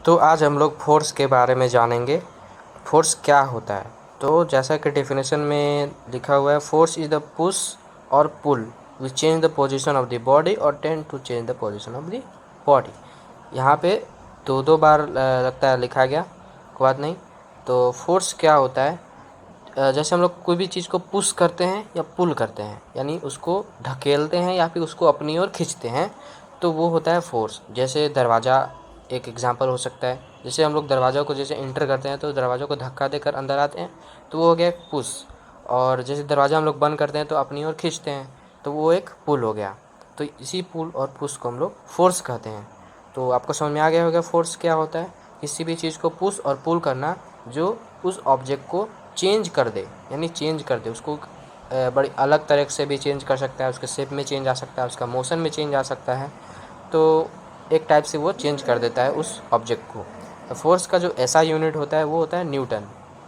तो आज हम लोग फोर्स के बारे में जानेंगे। फोर्स क्या होता है? तो जैसा कि डेफिनेशन में लिखा हुआ है, फोर्स इज़ द पुश और pull which change the position of the body और tend to change the position of the body. यहाँ पे दो बार लगता है लिखा गया, कोई बात नहीं। तो फोर्स क्या होता है? जैसे हम लोग कोई भी चीज़ को पुश करते हैं या पुल करते हैं, यानी उसको ढकेलते हैं या फिर उसको अपनी ओर खींचते हैं, तो वो होता है फोर्स। जैसे दरवाज़ा एक एग्जांपल हो सकता है। जैसे हम लोग दरवाज़ा को जैसे एंटर करते हैं तो दरवाज़ा को धक्का देकर अंदर आते हैं, तो वो हो गया एक पुश। और जैसे दरवाज़ा हम लोग बंद करते हैं तो अपनी ओर खींचते हैं, तो वो एक पुल हो गया। तो इसी पुल और पुश को हम लोग फोर्स कहते हैं। तो आपको समझ में आ गया होगा फोर्स क्या होता है। किसी भी चीज़ को पुश और पुल करना जो उस ऑब्जेक्ट को चेंज कर दे, यानी चेंज कर दे उसको, बड़ी अलग तरह से भी चेंज कर सकता है, उसके शेप में चेंज आ सकता है, उसका मोशन में चेंज आ सकता है। तो एक टाइप से वो चेंज कर देता है उस ऑब्जेक्ट को। तो फोर्स का जो ऐसा यूनिट होता है वो होता है न्यूटन,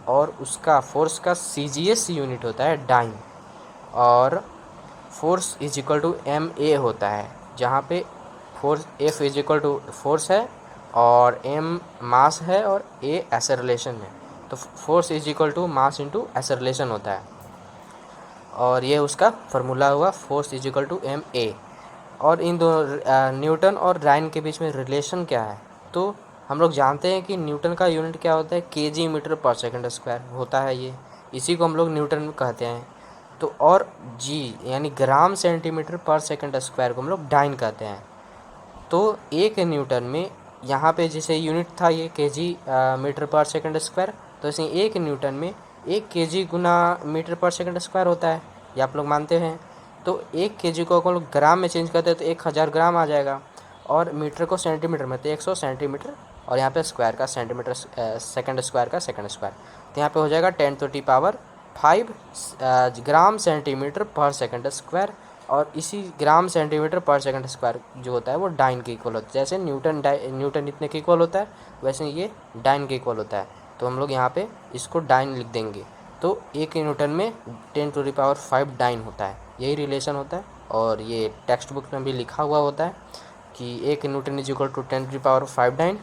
और उसका फोर्स का CGS यूनिट होता है डाइन। और force is equal to MA होता है, जहाँ पे force F is equal to force है और M मास है और A एक्सेलरेशन है। तो force is equal to mass into acceleration होता है, और ये उसका फार्मूला हुआ force is equal to MA। और इन दो न्यूटन और डाइन के बीच में रिलेशन क्या है? तो हम लोग जानते हैं कि न्यूटन का यूनिट क्या होता है, केजी मीटर पर सेकंड स्क्वायर होता है ये, इसी को हम लोग न्यूटन कहते हैं। तो और जी यानी ग्राम सेंटीमीटर पर सेकंड स्क्वायर को हम लोग डाइन कहते हैं। तो एक न्यूटन में यहाँ पे जैसे यूनिट था ये केजी मीटर पर सेकंड स्क्वायर, तो इसे एक न्यूटन में 1 kg गुना मीटर पर सेकंड स्क्वायर होता है, ये आप लोग मानते हैं। तो 1 kg को अगर हम लोग ग्राम में चेंज करते हैं तो 1000 ग्राम आ जाएगा, और मीटर को सेंटीमीटर में तो 100 सेंटीमीटर, और यहाँ पे स्क्वायर का सेंटीमीटर, सेकंड स्क्वायर का सेकंड स्क्वायर, तो यहाँ पे हो जाएगा 10⁵ ग्राम सेंटीमीटर पर सेकंड स्क्वायर। और इसी ग्राम सेंटीमीटर पर सेकंड स्क्वायर जो होता है वो डाइन के इक्वल होता है। जैसे न्यूटन इतने के इक्वल होता है, वैसे ये डाइन के इक्वल होता है। तो हम लोग यहाँ पे इसको डाइन लिख देंगे। तो 1 न्यूटन में 10⁵ डाइन होता है, यही रिलेशन होता है। और ये टेक्स्ट बुक में भी लिखा हुआ होता है कि 1 newton is equal to 10⁵ dyne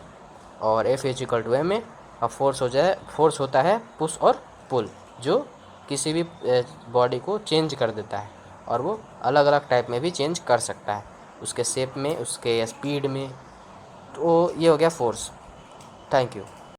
और F is equal to MA। अब फोर्स होता है पुश और पुल, जो किसी भी बॉडी को चेंज कर देता है, और वो अलग अलग टाइप में भी चेंज कर सकता है, उसके शेप में, उसके स्पीड में। तो ये हो गया फोर्स। Thank you.